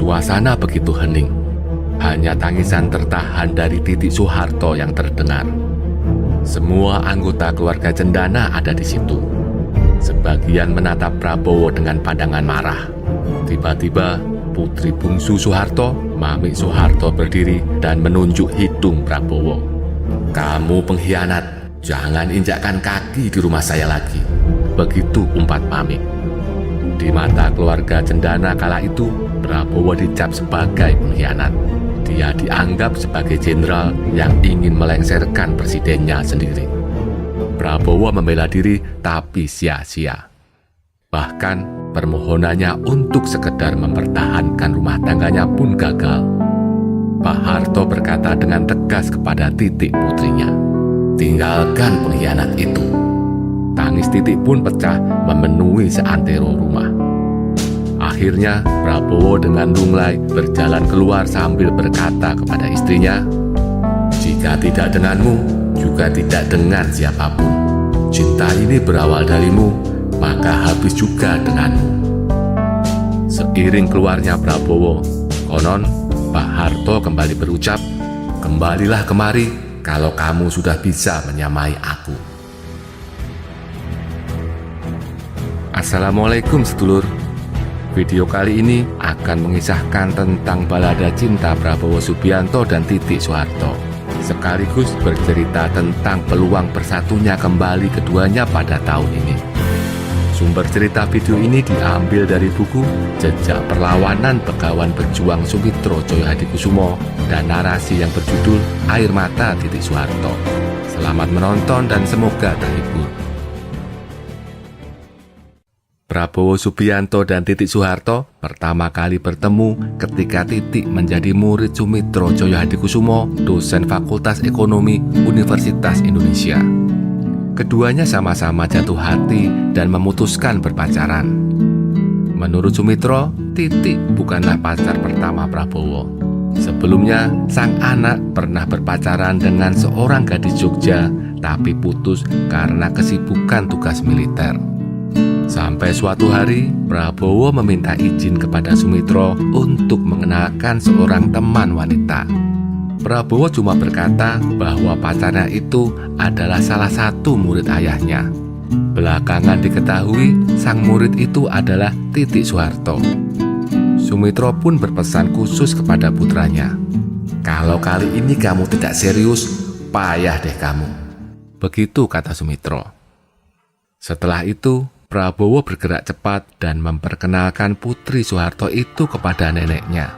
Suasana begitu hening. Hanya tangisan tertahan dari Titik Soeharto yang terdengar. Semua anggota keluarga cendana ada di situ. Sebagian menatap Prabowo dengan pandangan marah. Tiba-tiba, putri bungsu Soeharto, Mami Soeharto berdiri dan menunjuk hidung Prabowo. "Kamu pengkhianat, jangan injakkan kaki di rumah saya lagi." Begitu umpat Mami. Di mata keluarga cendana kala itu, Prabowo dicap sebagai pengkhianat. Dia dianggap sebagai jenderal yang ingin melengsarkan presidennya sendiri. Prabowo membela diri tapi sia-sia. Bahkan permohonannya untuk sekedar mempertahankan rumah tangganya pun gagal. Pak Harto berkata dengan tegas kepada Titik putrinya, "Tinggalkan pengkhianat itu." Tangis Titik pun pecah memenuhi seantero rumah. Akhirnya Prabowo dengan lunglai berjalan keluar sambil berkata kepada istrinya, "Jika tidak denganmu, juga tidak dengan siapapun. Cinta ini berawal darimu, maka habis juga denganmu." Seiring keluarnya Prabowo, konon Pak Harto kembali berucap, "Kembalilah kemari kalau kamu sudah bisa menyamai aku." Assalamualaikum sedulur. Video kali ini akan mengisahkan tentang balada cinta Prabowo Subianto dan Titik Soeharto, sekaligus bercerita tentang peluang bersatunya kembali keduanya pada tahun ini. Sumber cerita video ini diambil dari buku Jejak Perlawanan Begawan Berjuang Sumitro Joyo Hadikusumo dan narasi yang berjudul Air Mata Titik Soeharto. Selamat menonton dan semoga terhibur. Prabowo Subianto dan Titik Soeharto pertama kali bertemu ketika Titik menjadi murid Sumitro Joyo Hadikusumo, dosen Fakultas Ekonomi Universitas Indonesia. Keduanya sama-sama jatuh hati dan memutuskan berpacaran. Menurut Sumitro, Titik bukanlah pacar pertama Prabowo. Sebelumnya, sang anak pernah berpacaran dengan seorang gadis Jogja, tapi putus karena kesibukan tugas militer. Sampai suatu hari, Prabowo meminta izin kepada Sumitro untuk mengenalkan seorang teman wanita. Prabowo cuma berkata bahwa pacarnya itu adalah salah satu murid ayahnya. Belakangan diketahui sang murid itu adalah Titik Soeharto. Sumitro pun berpesan khusus kepada putranya, "Kalau kali ini kamu tidak serius, payah deh kamu." Begitu kata Sumitro. Setelah itu, Prabowo bergerak cepat dan memperkenalkan putri Soeharto itu kepada neneknya.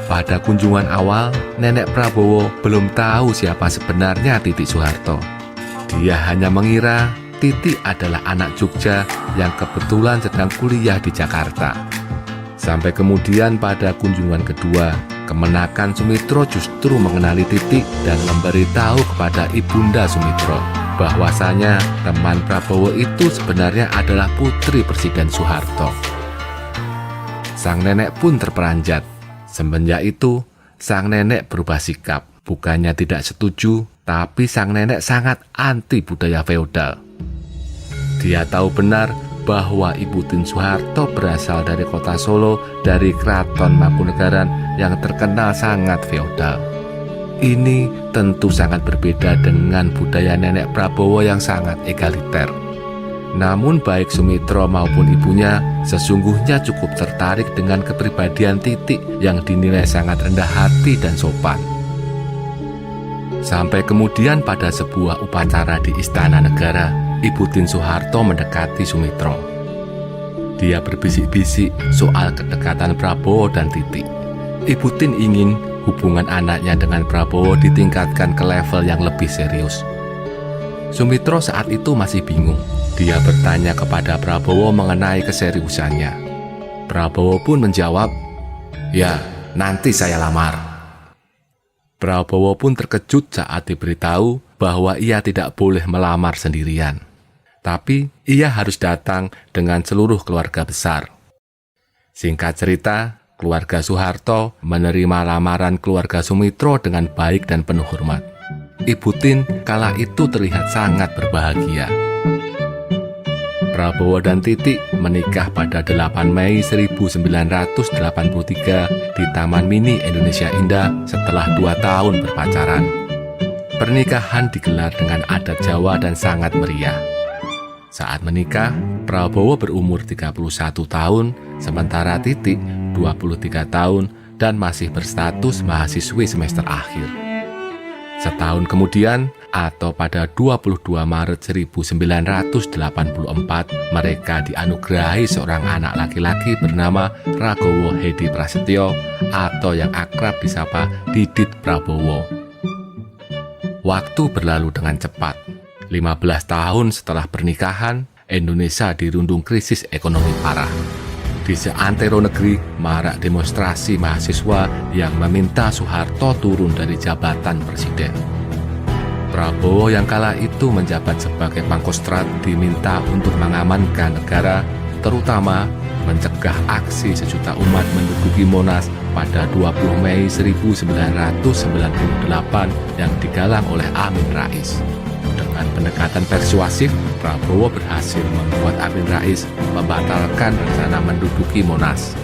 Pada kunjungan awal, nenek Prabowo belum tahu siapa sebenarnya Titik Soeharto. Dia hanya mengira Titik adalah anak Jogja yang kebetulan sedang kuliah di Jakarta. Sampai kemudian pada kunjungan kedua, kemenakan Sumitro justru mengenali Titik dan memberitahu kepada ibunda Sumitro bahwasanya teman Prabowo itu sebenarnya adalah putri Presiden Soeharto. Sang nenek pun terperanjat. Semenjak itu, sang nenek berubah sikap. Bukannya tidak setuju, tapi sang nenek sangat anti budaya feodal. Dia tahu benar bahwa Ibu Tien Soeharto berasal dari kota Solo, dari Keraton Mangkunegaran yang terkenal sangat feodal. Ini tentu sangat berbeda dengan budaya nenek Prabowo yang sangat egaliter. Namun baik Sumitro maupun ibunya sesungguhnya cukup tertarik dengan kepribadian Titik yang dinilai sangat rendah hati dan sopan. Sampai kemudian pada sebuah upacara di Istana Negara, Ibu Tien Soeharto mendekati Sumitro. Dia berbisik-bisik soal kedekatan Prabowo dan Titik. Ibu Tien ingin hubungan anaknya dengan Prabowo ditingkatkan ke level yang lebih serius. Sumitro saat itu masih bingung. Dia bertanya kepada Prabowo mengenai keseriusannya. Prabowo pun menjawab, "Ya, nanti saya lamar." Prabowo pun terkejut saat diberitahu bahwa ia tidak boleh melamar sendirian. Tapi ia harus datang dengan seluruh keluarga besar. Singkat cerita, keluarga Soeharto menerima lamaran keluarga Sumitro dengan baik dan penuh hormat. Ibu Tien kala itu terlihat sangat berbahagia. Prabowo dan Titik menikah pada 8 Mei 1983 di Taman Mini Indonesia Indah setelah 2 tahun berpacaran. Pernikahan digelar dengan adat Jawa dan sangat meriah. Saat menikah, Prabowo berumur 31 tahun, sementara Titik 23 tahun dan masih berstatus mahasiswi semester akhir. Setahun kemudian, atau pada 22 Maret 1984, mereka dianugerahi seorang anak laki-laki bernama Ragowo Hedi Prasetyo atau yang akrab disapa Didit Prabowo. Waktu berlalu dengan cepat. 15 tahun setelah pernikahan, Indonesia dirundung krisis ekonomi parah. Di seantero negeri, marak demonstrasi mahasiswa yang meminta Soeharto turun dari jabatan presiden. Prabowo yang kala itu menjabat sebagai Pangkostrat diminta untuk mengamankan negara, terutama mencegah aksi sejuta umat menduduki Monas pada 20 Mei 1998 yang digalang oleh Amin Rais. Dengan pendekatan persuasif, Prabowo berhasil membuat Amin Rais membatalkan rencana menduduki Monas.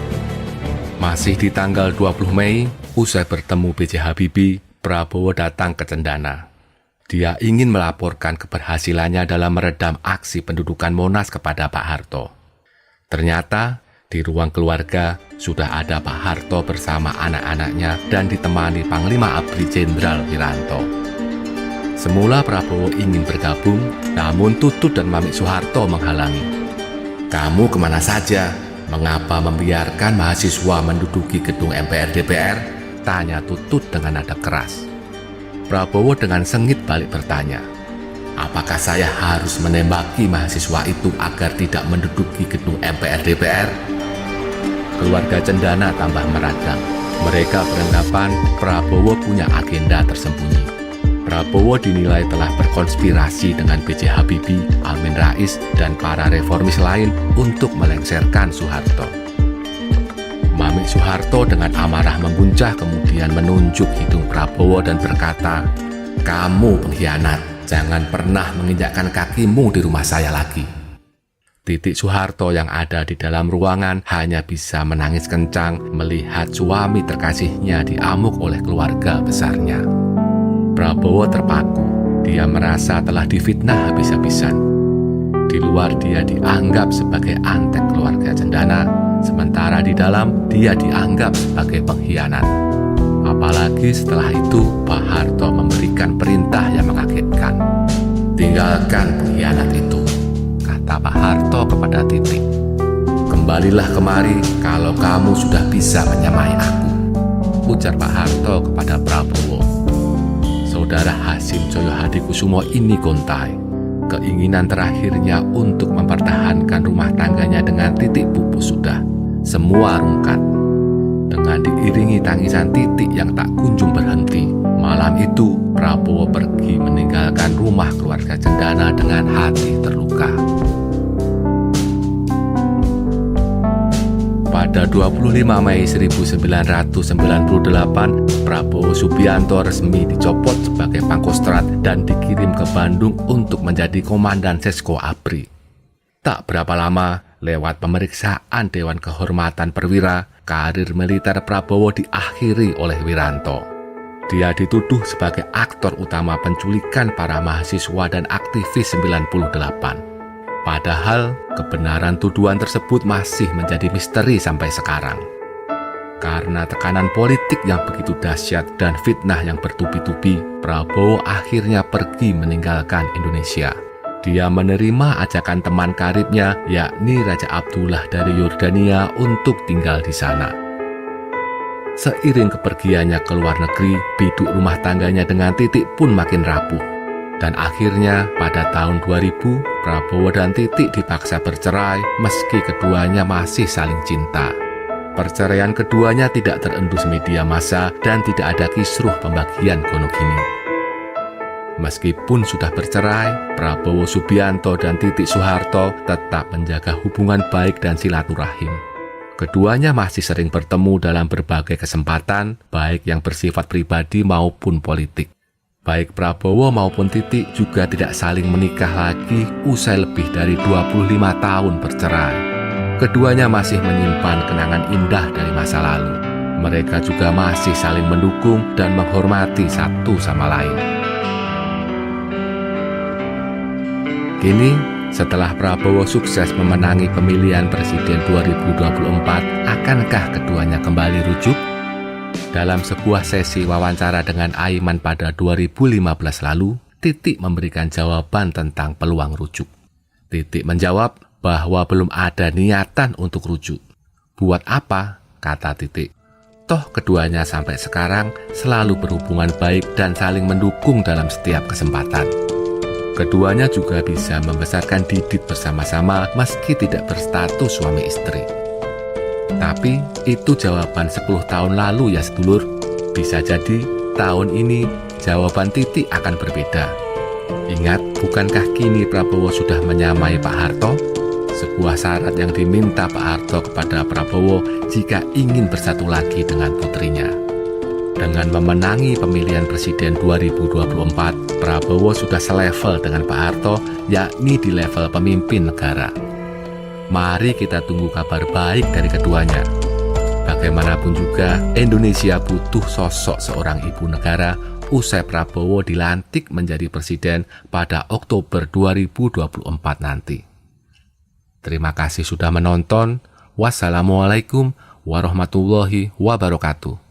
Masih di tanggal 20 Mei, usai bertemu B.J. Habibie, Prabowo datang ke Cendana. Dia ingin melaporkan keberhasilannya dalam meredam aksi pendudukan Monas kepada Pak Harto. Ternyata, di ruang keluarga sudah ada Pak Harto bersama anak-anaknya dan ditemani Panglima ABRI Jenderal Wiranto. Semula Prabowo ingin bergabung, namun Tutut dan Mamik Soeharto menghalangi. "Kamu kemana saja? Mengapa membiarkan mahasiswa menduduki gedung MPR DPR?" tanya Tutut dengan nada keras. Prabowo dengan sengit balik bertanya, "Apakah saya harus menembaki mahasiswa itu agar tidak menduduki gedung MPR DPR?" Keluarga Cendana tambah meradang. Mereka beranggapan Prabowo punya agenda tersembunyi. Prabowo dinilai telah berkonspirasi dengan B.J. Habibie, Amin Rais, dan para reformis lain untuk melengsarkan Soeharto. Mamik Soeharto dengan amarah membuncah kemudian menunjuk hidung Prabowo dan berkata, "Kamu pengkhianat, jangan pernah menginjakkan kakimu di rumah saya lagi." Titik Soeharto yang ada di dalam ruangan hanya bisa menangis kencang melihat suami terkasihnya diamuk oleh keluarga besarnya. Prabowo terpaku, dia merasa telah difitnah habis-habisan. Di luar dia dianggap sebagai antek keluarga Cendana, sementara di dalam dia dianggap sebagai pengkhianat. Apalagi setelah itu Pak Harto memberikan perintah yang mengagetkan. "Tinggalkan pengkhianat itu," kata Pak Harto kepada Titik. "Kembalilah kemari kalau kamu sudah bisa menyamai aku," ujar Pak Harto kepada Prabowo. Saudara Hasim Joyo Hadikusumo ini gontai. Keinginan terakhirnya untuk mempertahankan rumah tangganya dengan Titik pupus sudah. Semua rungkat. Dengan diiringi tangisan Titik yang tak kunjung berhenti, malam itu Prabowo pergi meninggalkan rumah keluarga Cendana dengan hati terluka. Pada 25 Mei 1998, Prabowo Subianto resmi dicopot sebagai Pangkostrat dan dikirim ke Bandung untuk menjadi Komandan Sesko ABRI. Tak berapa lama, lewat pemeriksaan Dewan Kehormatan Perwira, karir militer Prabowo diakhiri oleh Wiranto. Dia dituduh sebagai aktor utama penculikan para mahasiswa dan aktivis 98. Padahal, kebenaran tuduhan tersebut masih menjadi misteri sampai sekarang. Karena tekanan politik yang begitu dahsyat dan fitnah yang bertubi-tubi, Prabowo akhirnya pergi meninggalkan Indonesia. Dia menerima ajakan teman karibnya, yakni Raja Abdullah dari Yordania untuk tinggal di sana. Seiring kepergiannya ke luar negeri, biduk rumah tangganya dengan Titik pun makin rapuh. Dan akhirnya pada tahun 2000, Prabowo dan Titik dipaksa bercerai meski keduanya masih saling cinta. Perceraian keduanya tidak terendus media massa dan tidak ada kisruh pembagian gonogini. Meskipun sudah bercerai, Prabowo Subianto dan Titik Soeharto tetap menjaga hubungan baik dan silaturahim. Keduanya masih sering bertemu dalam berbagai kesempatan, baik yang bersifat pribadi maupun politik. Baik Prabowo maupun Titik juga tidak saling menikah lagi usai lebih dari 25 tahun bercerai. Keduanya masih menyimpan kenangan indah dari masa lalu. Mereka juga masih saling mendukung dan menghormati satu sama lain. Kini, setelah Prabowo sukses memenangi pemilihan presiden 2024, akankah keduanya kembali rujuk? Dalam sebuah sesi wawancara dengan Aiman pada 2015 lalu, Titik memberikan jawaban tentang peluang rujuk. Titik menjawab bahwa belum ada niatan untuk rujuk. Buat apa? Kata Titik. Toh keduanya sampai sekarang selalu berhubungan baik dan saling mendukung dalam setiap kesempatan. Keduanya juga bisa membesarkan Didit bersama-sama meski tidak berstatus suami istri. Tapi itu jawaban 10 tahun lalu ya sedulur. Bisa jadi tahun ini jawaban Titik akan berbeda. Ingat, bukankah kini Prabowo sudah menyamai Pak Harto? Sebuah syarat yang diminta Pak Harto kepada Prabowo jika ingin bersatu lagi dengan putrinya. Dengan memenangi pemilihan presiden 2024, Prabowo sudah selevel dengan Pak Harto, yakni di level pemimpin negara. Mari kita tunggu kabar baik dari keduanya. Bagaimanapun juga, Indonesia butuh sosok seorang ibu negara usai Prabowo dilantik menjadi presiden pada Oktober 2024 nanti. Terima kasih sudah menonton. Wassalamualaikum warahmatullahi wabarakatuh.